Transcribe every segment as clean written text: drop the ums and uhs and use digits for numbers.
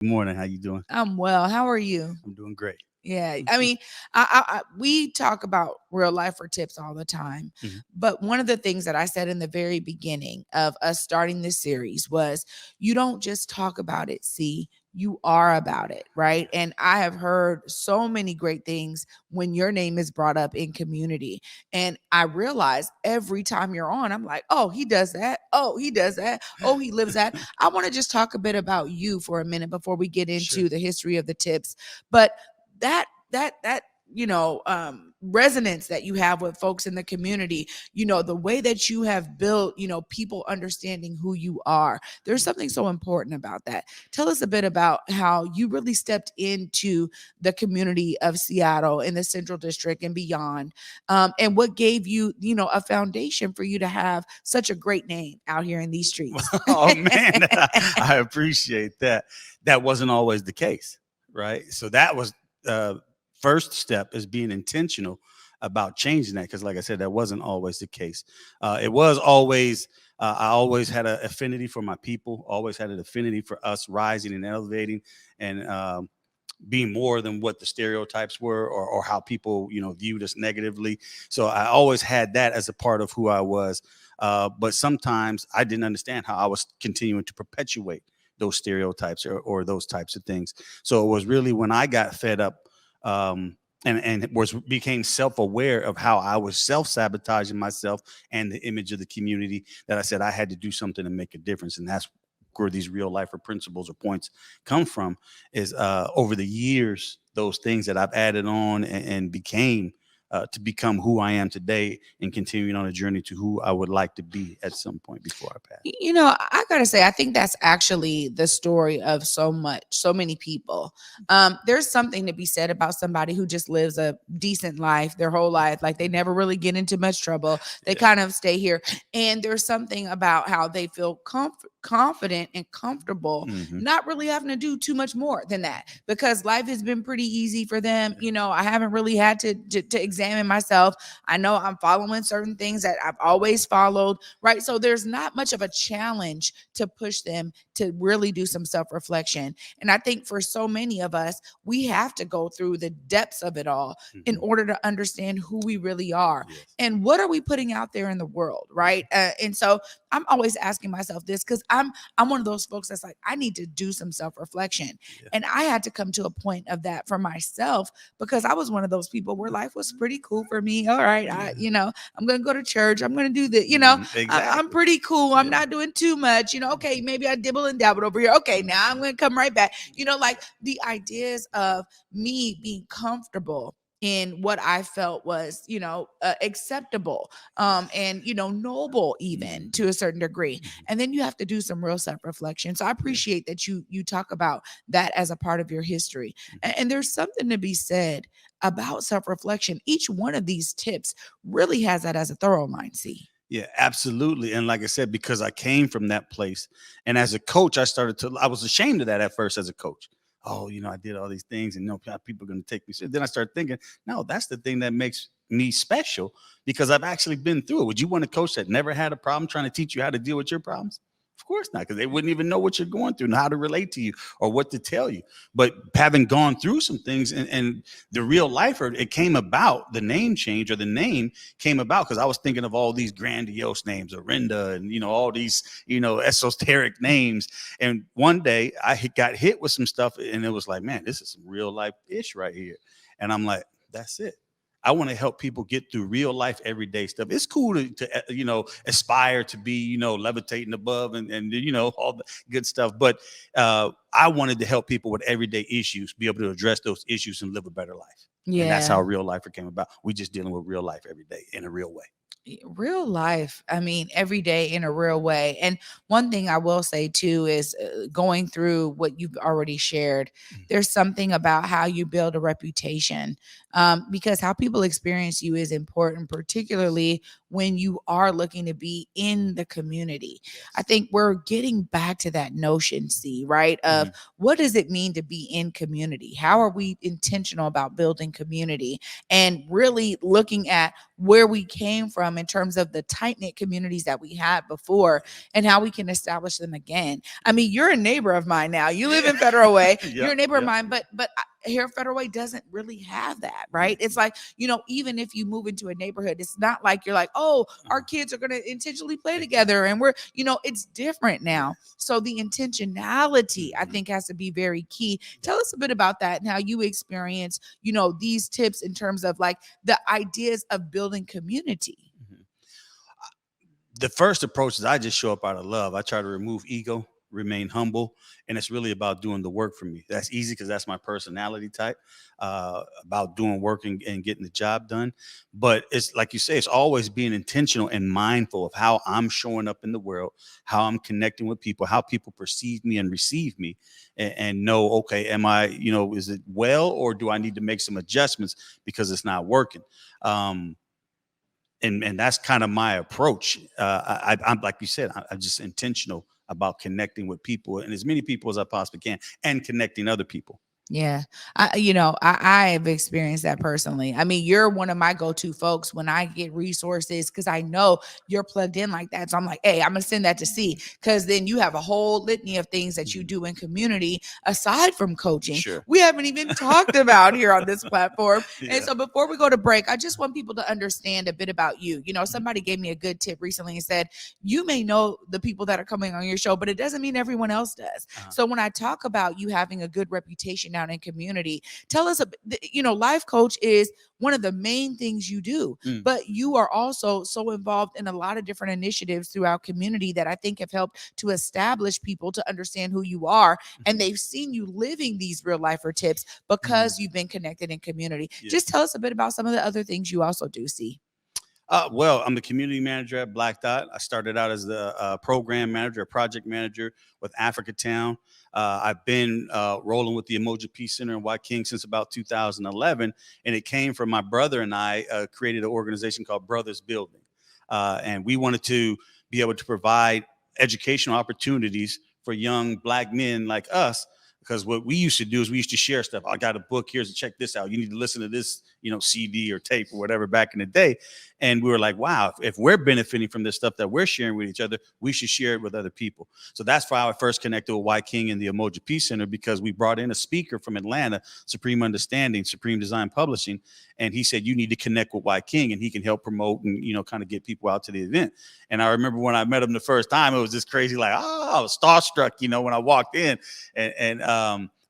Good morning. How you doing? I'm well. How are you? I'm doing great. Yeah, I mean, we talk about real life or tips all the time, Mhm. but one of the things that I said in the very beginning of us starting this series was, you don't just talk about it. See, you are about it, right? And I have heard so many great things when your name is brought up in community, and I realize every time you're on, I'm like, oh, he does that. Oh, he does that. Oh, he lives that. I want to just talk a bit about you for a minute before we get Sure. into the history of the tips, but that resonance that you have with folks in the community, the way that you have built, people understanding who you are, there's something so important about that. Tell us a bit about how you really stepped into the community of Seattle in the Central District and beyond, and what gave you, a foundation for you to have such a great name out here in these streets. Oh man, I appreciate that. That wasn't always the case, right? So that was uh, first step is being intentional about changing that because, like I said, that wasn't always the case. It was always. I always had an affinity for my people. Always had an affinity for us rising and elevating, and being more than what the stereotypes were or how people viewed us negatively. So I always had that as a part of who I was, but sometimes I didn't understand how I was continuing to perpetuate those stereotypes or those types of things. So it was really when I got fed up, and was became self-aware of how I was self-sabotaging myself and the image of the community, that I said I had to do something to make a difference. And that's where these real life or principles or points come from, is over the years, those things that I've added on and became to become who I am today, and continuing on a journey to who I would like to be at some point before I pass. I gotta say, I think that's actually the story of so many people. There's something to be said about somebody who just lives a decent life their whole life, like they never really get into much trouble. They Yeah. kind of stay here, and there's something about how they feel confident and comfortable, Hmm. not really having to do too much more than that because life has been pretty easy for them. Yeah. I haven't really had to examine myself. I know I'm following certain things that I've always followed, right? So there's not much of a challenge to push them to really do some self reflection. And I think for so many of us, we have to go through the depths of it all in Hmm. order to understand who we really are Yes. and what are we putting out there in the world, right? And so I'm always asking myself this because I'm one of those folks that's like, I need to do some self reflection, Yeah. and I had to come to a point of that for myself because I was one of those people where life was pretty cool for me. All right, Yeah. I'm gonna go to church. I'm gonna do the, I'm Exactly. pretty cool. I'm Yeah. not doing too much. Okay, maybe I dibble and dabble over here. Okay, now I'm going to come right back. Like the ideas of me being comfortable in what I felt was, acceptable, and, noble even to a certain degree. Mhm. And then you have to do some real self-reflection. So I Yeah. appreciate that you talk about that as a part of your history. Mhm. And there's something to be said about self-reflection. Each one of these tips really has that as a thorough line. See. Yeah, absolutely. And like I said, because I came from that place, and as a coach, I was ashamed of that at first as a coach. Oh, I did all these things, and people are going to take me. So then I started thinking, no, that's the thing that makes me special, because I've actually been through it. Would you want a coach that never had a problem trying to teach you how to deal with your problems? Of course not, because they wouldn't even know what you're going through and how to relate to you or what to tell you. But having gone through some things, and the real lifer, it came about, the name change or the name came about because I was thinking of all these grandiose names, Arinda, and all these esoteric names. And one day got hit with some stuff, and it was like, man, this is some real life ish right here. And I'm like, that's it. I want to help people get through real life, everyday stuff. It's cool to aspire to be, levitating above and all the good stuff. But I wanted to help people with everyday issues, be able to address those issues and live a better life. And that's Yeah. how Real Lifer came about. We just dealing with real life every day in a real way. Real life, I mean, every day in a real way. And one thing I will say too is, going through what you've already shared, Mm. there's something about how you build a reputation because how people experience you is important, particularly when you are looking to be in the community. I think we're getting back to that notion, see, right? Of Mhm. what does it mean to be in community? How are we intentional about building community and really looking at where we came from in terms of the tight knit communities that we had before and how we can establish them again. I mean, you're a neighbor of mine now. You live in Federal Way. You're Yep, a neighbor of yep. mine, but here Federal Way doesn't really have that, right? It's Mhm. like, even if you move into a neighborhood, it's not like you're like, oh, our Uh-huh. kids are going to intentionally play together, Exactly. and it's different Yeah. now. So the intentionality, I Mhm. think, has to be very key. Yeah. Tell us a bit about that and how you experience, these tips in terms of like the ideas of building community. Mhm. The first approach is I just show up out of love. I try to remove ego, remain humble, and it's really about doing the work for me. That's easy because that's my personality type, about doing work and getting the job done. But it's like you say, it's always being intentional and mindful of how I'm showing up in the world, how I'm connecting with people, how people perceive me and receive me, and know, okay, am I, is it well, or do I need to make some adjustments because it's not working? Um, and that's kind of my approach. I'm like you said, I'm just intentional about connecting with people and as many people as I possibly can, and connecting other people. Yeah. I've experienced that personally. I mean, you're one of my go-to folks when I get resources because I know you're plugged in like that. So I'm like, hey, I'm gonna send that to C, because then you have a whole litany of things that you Mhm. do in community aside from coaching. Sure. We haven't even talked about here on this platform. And Yeah. so before we go to break, I just want people to understand a bit about you. Mhm. Somebody gave me a good tip recently and said, you may know the people that are coming on your show, but it doesn't mean everyone else does. Uh-huh. So when I talk about you having a good reputation out in community, tell us, life coach is one of the main things you do, Mm. but you are also so involved in a lot of different initiatives throughout community that I think have helped to establish people to understand who you are. And Mhm. they've seen you living these real lifer tips Mhm. because you've been connected in community. Yeah. Just tell us a bit about some of the other things you also do, see. Well, I'm the community manager at Black Dot. I started out as the program manager, project manager with Africa Town. I've been rolling with the Emoji Peace Center in White King since about 2011, and it came from my brother and I created an organization called Brothers Building, and we wanted to be able to provide educational opportunities for young Black men like us. Because what we used to do is we used to share stuff. I got a book. Here's to check this out. You need to listen to this, CD or tape or whatever back in the day. And we were like, wow, if we're benefiting from this stuff that we're sharing with each other, we should share it with other people. So that's why I first connected with White King and the Emoji Peace Center, because we brought in a speaker from Atlanta, Supreme Understanding, Supreme Design Publishing. And he said, you need to connect with White King and he can help promote and, kind of get people out to the event. And I remember when I met him the first time, it was just crazy, like, oh, I was starstruck, when I walked in.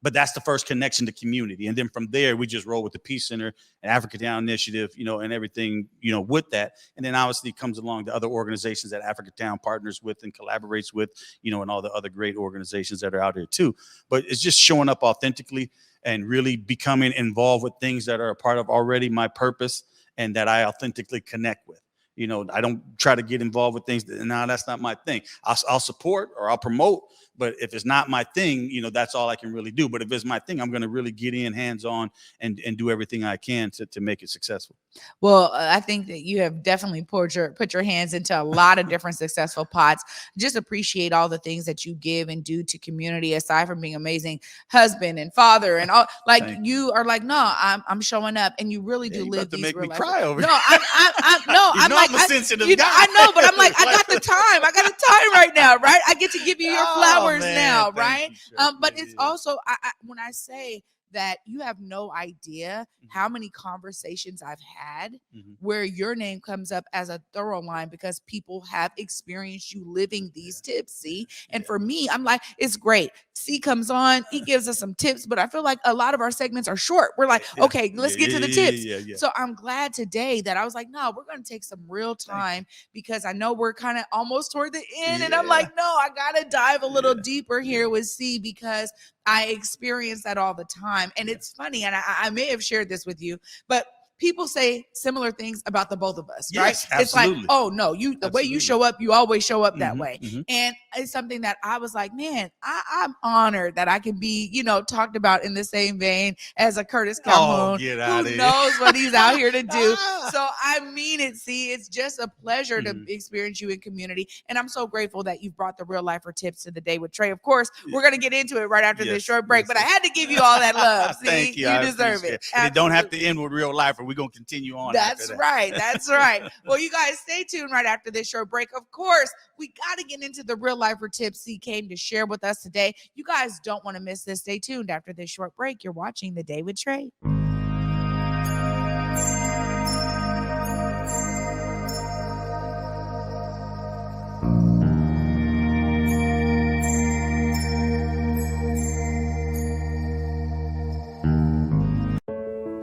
But that's the first connection to community. And then from there, we just roll with the Peace Center and Africa Town Initiative, and everything, with that. And then obviously comes along the other organizations that Africa Town partners with and collaborates with, and all the other great organizations that are out here too. But it's just showing up authentically and really becoming involved with things that are a part of already my purpose and that I authentically connect with. I don't try to get involved with things no, that's not my thing. I'll support or I'll promote, but if it's not my thing, that's all I can really do. But if it's my thing, I'm going to really get in hands on and do everything I can to make it successful. Well, I think that you have definitely put your hands into a lot of different successful pots. Just appreciate all the things that you give and do to community, aside from being amazing husband and father and all. Like Thank you are like, no, I'm showing up, and you really Yeah, do you live about to these make real me life. cry over No, here. I'm no, You I'm know like I'm a sensitive guy. I know, but I'm like, I got the time. I got the time right now, right? I get to give you your Oh, flowers man, now, thank right? you, sir. But Yeah, it's yeah. also when I say that, you have no idea how many conversations I've had Mhm. where your name comes up as a thorough line because people have experienced you living these tips. See, and Yeah. for me, I'm like, it's great. C comes on, he gives us some tips, but I feel like a lot of our segments are short. We're like, Yeah. okay, let's get to the tips. Yeah. So I'm glad today that I was like, no, we're going to take some real Thank time because I know we're kind of almost toward the end. And I'm Yeah. like, no, I got to dive a little Yeah. deeper here with C because I experience that all the time. And Yeah. it's funny, and I may have shared this with you, but people say similar things about the both of us, right? Yes, It's like, absolutely. oh no, the way you Absolutely. show up, you always show up that Mhm, way. mhm. And it's something that I was like, man, I'm honored that I can be, talked about in the same vein as a Curtis Oh, Calhoun get who out of here. knows what he's out here to do. Ah. So I mean it. See, it's just a pleasure to Mhm. experience you in community. And I'm so grateful that you've brought the real lifer tips to the day with Trae. Of course, we're going to get into it right after this Yes, short break, yes, but I yes. had to give you all that love. See, Thank you. you I deserve appreciate it. And it don't have to Absolutely. end with real life, or we're gonna continue on. That's after that. right. That's right. Well, you guys stay tuned right after this short break. Of course, we got to get into the real lifer tips he came to share with us today. You guys don't want to miss this. Stay tuned after this short break. You're watching The Day with Trae.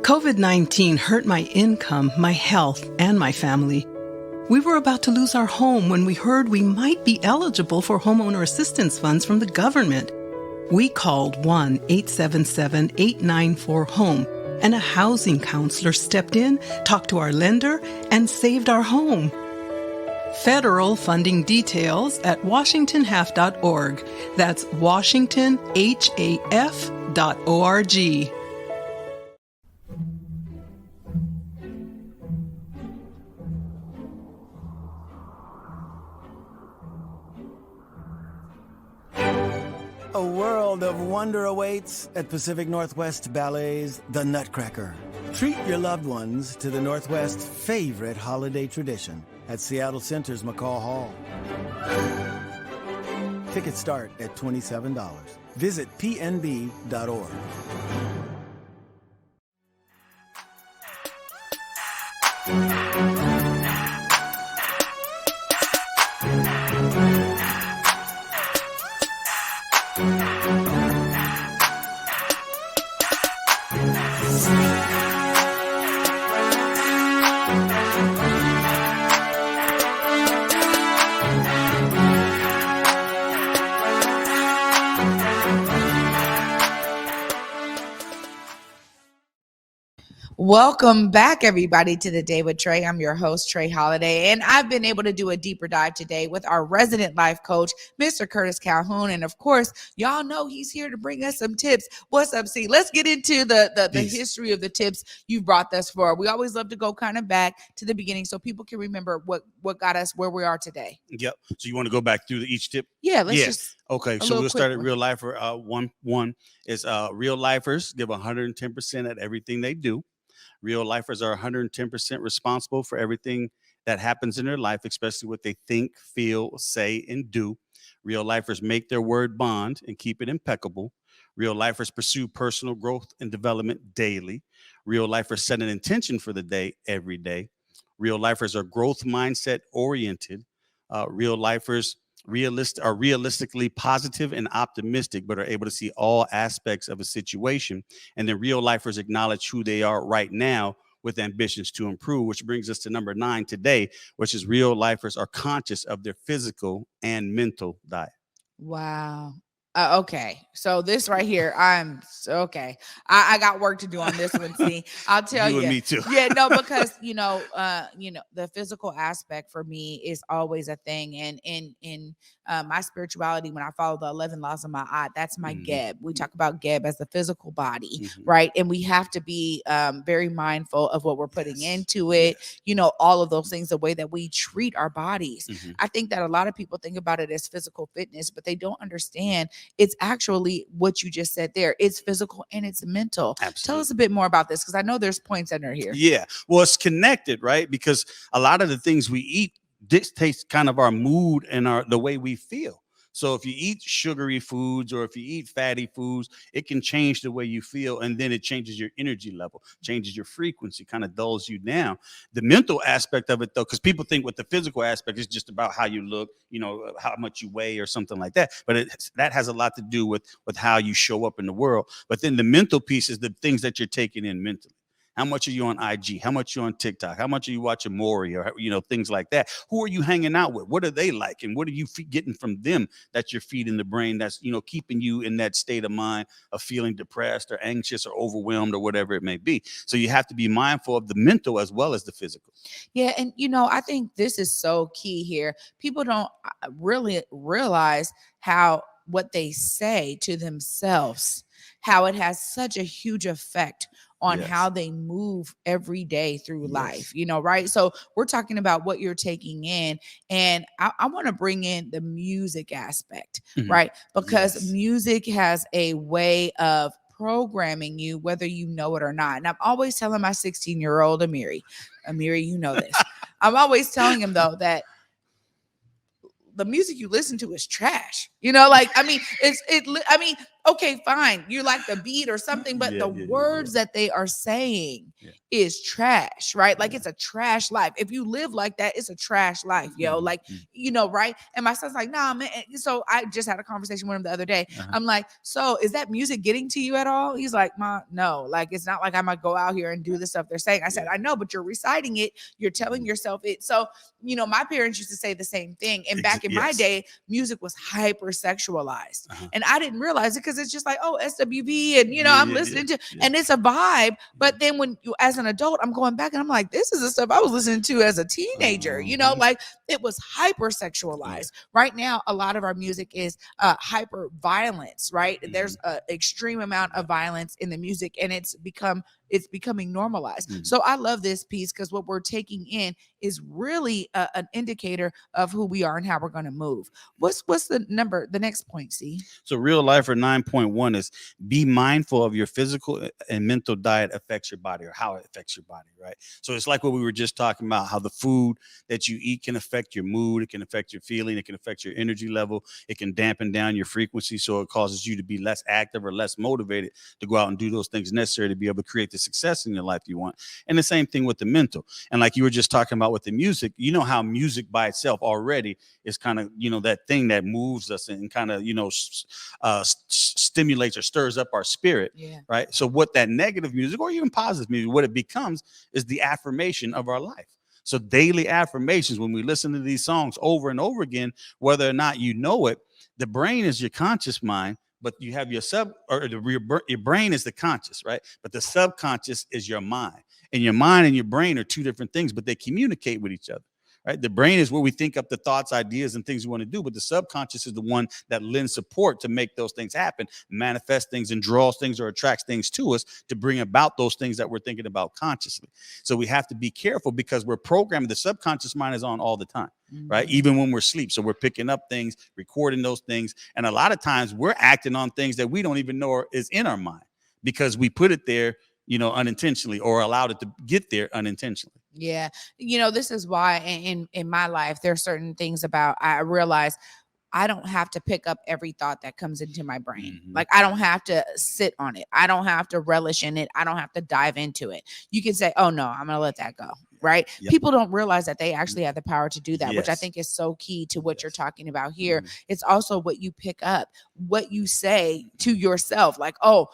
COVID-19 hurt my income, my health, and my family. We were about to lose our home when we heard we might be eligible for homeowner assistance funds from the government. We called 1-877-894-HOME, and a housing counselor stepped in, talked to our lender, and saved our home. Federal funding details at washingtonhalf.org. That's washingtonhaf.org. A world of wonder awaits at Pacific Northwest Ballet's The Nutcracker. Treat your loved ones to the Northwest's favorite holiday tradition at Seattle Center's McCall Hall. Tickets start at $27. Visit pnb.org. Welcome back, everybody, to The Day with Trae. I'm your host, Trae Holiday, and I've been able to do a deeper dive today with our resident life coach, Mr. Calhoun. And of course, y'all know he's here to bring us some tips. What's up, C? Let's get into the history of the tips you've brought thus far. We always love to go kind of back to the beginning so people can remember what got us where we are today. Yep. So you want to go back through each tip? Yeah, let's just. Okay, so we'll start at real lifer. One is real lifers give 110% at everything they do. Real lifers are 110% responsible for everything that happens in their life, especially what they think, feel, say, and do. Real lifers make their word bond and keep it impeccable. Real lifers pursue personal growth and development daily. Real lifers set an intention for the day every day. Real lifers are growth mindset oriented. Real lifers are realistically positive and optimistic, but are able to see all aspects of a situation. And then real lifers acknowledge who they are right now with ambitions to improve, which brings us to number 9 today, which is real lifers are conscious of their physical and mental diet. Wow. Okay, so this right here, okay. I got work to do on this one. See, I'll tell you. You and me too. Yeah, no, because the physical aspect for me is always a thing, and in my spirituality, when I follow the 11 laws of my eye, that's my Geb. We talk about Geb as the physical body, right? And we have to be very mindful of what we're putting into it. Yes. All of those things, the way that we treat our bodies. I think that a lot of people think about it as physical fitness, but they don't understand it's actually what you just said there. It's physical and it's mental. Absolutely. Tell us a bit more about this, because I know there's points that are here. Yeah, well, it's connected, right? Because a lot of the things we eat dictates kind of our mood and the way we feel. So if you eat sugary foods or if you eat fatty foods, it can change the way you feel, and then it changes your energy level, changes your frequency, kind of dulls you down. The mental aspect of it, though, because people think with the physical aspect is just about how you look, how much you weigh or something like that, but that has a lot to do with how you show up in the world. But then the mental piece is the things that you're taking in mentally. How much are you on IG? How much are you on TikTok? How much are you watching Maury or, things like that? Who are you hanging out with? What are they like? And what are you getting from them that you're feeding the brain that's, keeping you in that state of mind of feeling depressed or anxious or overwhelmed or whatever it may be. So you have to be mindful of the mental as well as the physical. Yeah. And, I think this is so key here. People don't really realize how what they say to themselves, how it has such a huge effect on Yes. how they move every day through Yes. life, right? So we're talking about what you're taking in. And I want to bring in the music aspect, Mhm. right? Because Yes. music has a way of programming you, whether you know it or not. And I'm always telling my 16-year-old Amiri, you know this. I'm always telling him, though, that the music you listen to is trash. Okay, fine. You like the beat or something, but the words that they are saying is trash, right? Like it's a trash life. If you live like that, it's a trash life, yo. Like, right? And my son's like, nah, man. So I just had a conversation with him the other day. I'm like, so is that music getting to you at all? He's like, Ma, no. Like, it's not like I might go out here and do the stuff they're saying. I said, I know, but you're reciting it. You're telling yourself it. So, my parents used to say the same thing. And back in my day, music was hyper sexualized. And I didn't realize it because it's just like, oh, SWV. And, I'm listening to, and it's a vibe. But then when you, as an adult, I'm going back and I'm like, this is the stuff I was listening to as a teenager, like it was hyper sexualized. Right now, a lot of our music is hyper violence, right? There's an extreme amount of violence in the music and it's becoming normalized. So I love this piece because what we're taking in is really an indicator of who we are and how we're going to move. What's the next point, C? So real life or 9.1 is be mindful of your physical and mental diet affects your body or how it affects your body, right? So it's like what we were just talking about, how the food that you eat can affect your mood, it can affect your feeling, it can affect your energy level, it can dampen down your frequency, so it causes you to be less active or less motivated to go out and do those things necessary to be able to create the success in your life you want. And the same thing with the mental. And like you were just talking about with the music, how music by itself already is kind of, that thing that moves us and kind of, stimulates or stirs up our spirit, right? So what that negative music or even positive music, what it becomes is the affirmation of our life. So daily affirmations, when we listen to these songs over and over again, whether or not you know it, the brain is your conscious mind, but you have your your brain is the conscious, right? But the subconscious is your mind. And your mind and your brain are two different things, but they communicate with each other. Right? The brain is where we think up the thoughts, ideas, and things we want to do, but the subconscious is the one that lends support to make those things happen, manifest things, and draws things or attracts things to us to bring about those things that we're thinking about consciously. So we have to be careful because we're programming. The subconscious mind is on all the time, right? Even when we're asleep. So we're picking up things, recording those things, and a lot of times we're acting on things that we don't even know is in our mind because we put it there, unintentionally or allowed it to get there unintentionally. Yeah. This is why in my life, there are certain things about, I realize I don't have to pick up every thought that comes into my brain. Like I don't have to sit on it. I don't have to relish in it. I don't have to dive into it. You can say, oh no, I'm going to let that go. Right. Yep. People don't realize that they actually have the power to do that, which I think is so key to what you're talking about here. It's also what you pick up, what you say to yourself, like, oh,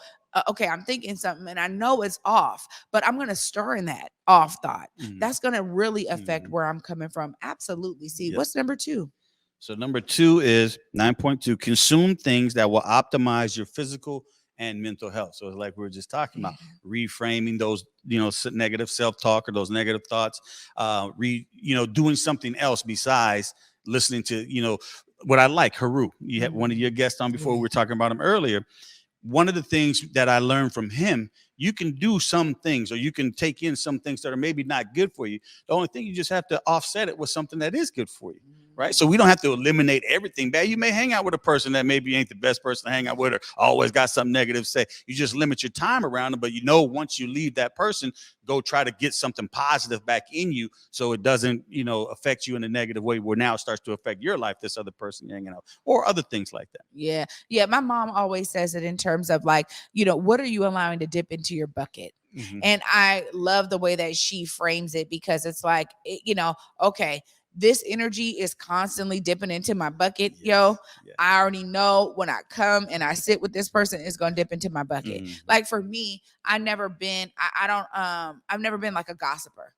okay, I'm thinking something and I know it's off, but I'm going to stir in that off thought. That's going to really affect where I'm coming from. Absolutely. See, what's number 2? So number 2 is 9.2, consume things that will optimize your physical and mental health. So it's like we were just talking about reframing those, negative self-talk or those negative thoughts, doing something else besides listening to, what I like, Haru. You had one of your guests on before. We were talking about him earlier. One of the things that I learned from him, you can do some things or you can take in some things that are maybe not good for you. The only thing, you just have to offset it with something that is good for you, right? So we don't have to eliminate everything bad. You may hang out with a person that maybe ain't the best person to hang out with or always got something negative to say. You just limit your time around them, but once you leave that person, go try to get something positive back in you so it doesn't, affect you in a negative way where now it starts to affect your life, this other person you're hanging out, or other things like that. Yeah. Yeah. My mom always says it in terms of like, what are you allowing to dip into your bucket? And I love the way that she frames it because it's like, okay, this energy is constantly dipping into my bucket, Yes, yo. yes. I already know when I come and I sit with this person, it's gonna dip into my bucket. Mhm. Like for me, I've never been like a gossiper.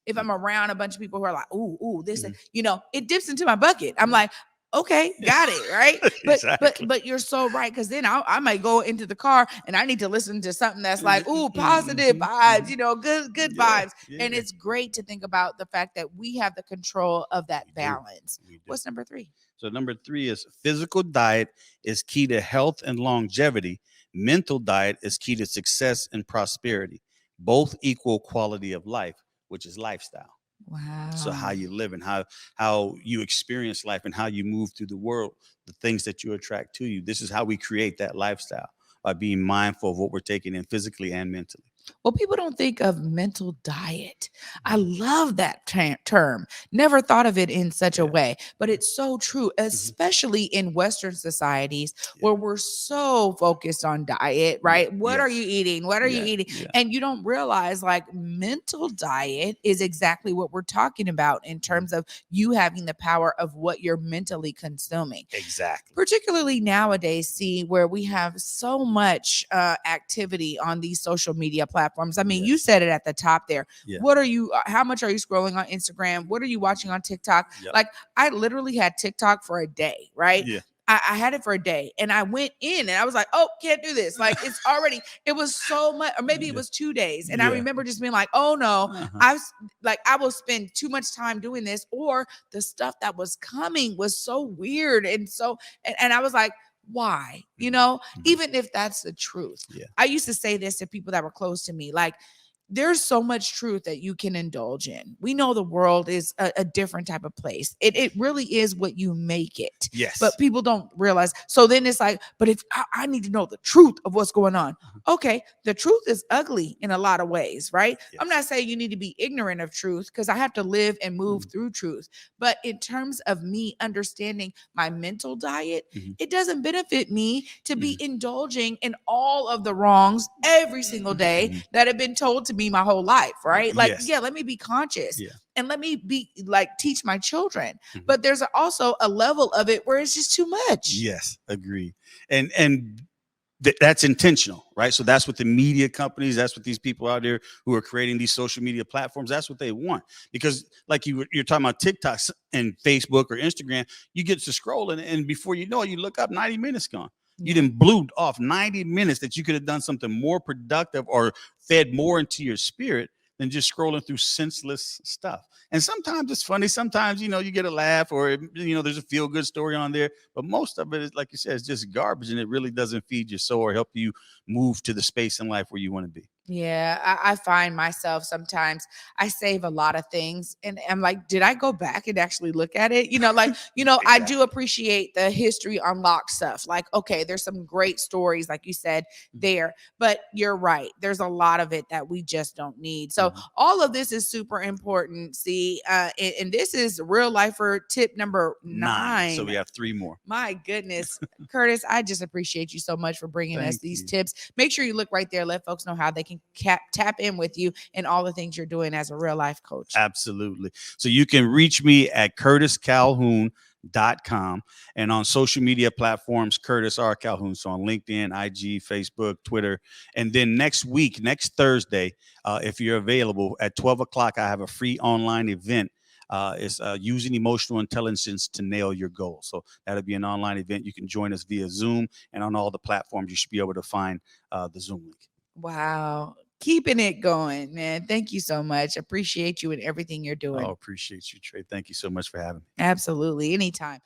If I'm around a bunch of people who are like, ooh, this, Mhm. it dips into my bucket. I'm Yeah. like, okay, got it, right? Exactly. But you're so right, because then I might go into the car and I need to listen to something that's like, ooh, Mhm, positive mhm, vibes, mhm. good Yeah, vibes. And yeah. it's great to think about the fact that we have the control of that We do. balance. We do. What's number 3? So number 3 is physical diet is key to health and longevity. Mental diet is key to success and prosperity. Both equal quality of life, which is lifestyle. So how Wow. you live and how you experience life and how you move through the world, the things that you attract to you. This is how we create that lifestyle, by being mindful of what we're taking in physically and mentally. Well, people don't think of mental diet. I Mhm. love that term. Never thought of it in such a Yeah. way, but it's so true, especially in Western societies Yeah. where we're so focused on diet, right? What are Yes. you eating? What are you Yeah. eating? Yeah. And you don't realize like mental diet is exactly what we're talking about in terms of you having the power of what you're mentally consuming. Exactly. Particularly nowadays, see, where we have so much activity on these social media platforms. I mean, you Yes. said it at the top there. Yeah. What are you, how much are you scrolling on Instagram? What are you watching on TikTok? Yep. Like, I literally had TikTok for a day, right? Yeah. I had it for a day and I went in and I was like, oh, can't do this. Like, it's already, it was so much, or maybe it Yeah. was 2 days. And I Yeah. remember just being like, oh no, Uh-huh. I will spend too much time doing this, or the stuff that was coming was so weird and so, and I was like, why? Mhm. Even if that's the truth. Yeah. I used to say this to people that were close to me, like, there's so much truth that you can indulge in. We know the world is a different type of place. It really is what you make it. Yes. But people don't realize. So then it's like, but if I need to know the truth of what's going on. Okay, the truth is ugly in a lot of ways, right? I'm Yes. not saying you need to be ignorant of truth, because I have to live and move through truth. But in terms of me understanding my mental diet, Mhm. it doesn't benefit me to be indulging in all of the wrongs every single day Mhm. that have been told to me my whole life, right? Like, Yes. yeah, let me be conscious. Yeah. And let me be like teach my children. Mhm. But there's also a level of it where it's just too much. Yes. Agreed. And that's intentional, right? So that's what the media companies, that's what these people out there who are creating these social media platforms, that's what they want. Because like you're talking about TikTok and Facebook or Instagram, you get to scrolling, and before you know it, you look up, 90 minutes gone. You Yeah. didn't blew off 90 minutes that you could have done something more productive or fed more into your spirit than just scrolling through senseless stuff. And sometimes it's funny. Sometimes, you get a laugh, or, there's a feel good story on there. But most of it is, like you said, it's just garbage, and it really doesn't feed your soul or help you move to the space in life where you want to be. Yeah, I find myself sometimes I save a lot of things and I'm like, did I go back and actually look at it? I Exactly. do appreciate the history unlocked stuff. Like, okay, there's some great stories, like you said there, but you're right. There's a lot of it that we just don't need. So Mhm. all of this is super important. See, and this is real lifer tip number 9. So 9. we have 3 more. My goodness. Curtis, I just appreciate you so much for bringing us Thank these you. tips. Make sure you look right there. Let folks know how they can tap in with you and all the things you're doing as a real life coach. Absolutely. So you can reach me at CurtisCalhoun.com, and on social media platforms, Curtis R. Calhoun. So on LinkedIn, IG, Facebook, Twitter. And then next Thursday, if you're available at 12 o'clock, I have a free online event. It's using emotional intelligence to nail your goals. So that'll be an online event. You can join us via Zoom, and on all the platforms, you should be able to find the Zoom link. Wow. Keeping it going, man. Thank you so much. Appreciate you and everything you're doing. Oh, appreciate you, Trae. Thank you so much for having me. Absolutely. Anytime.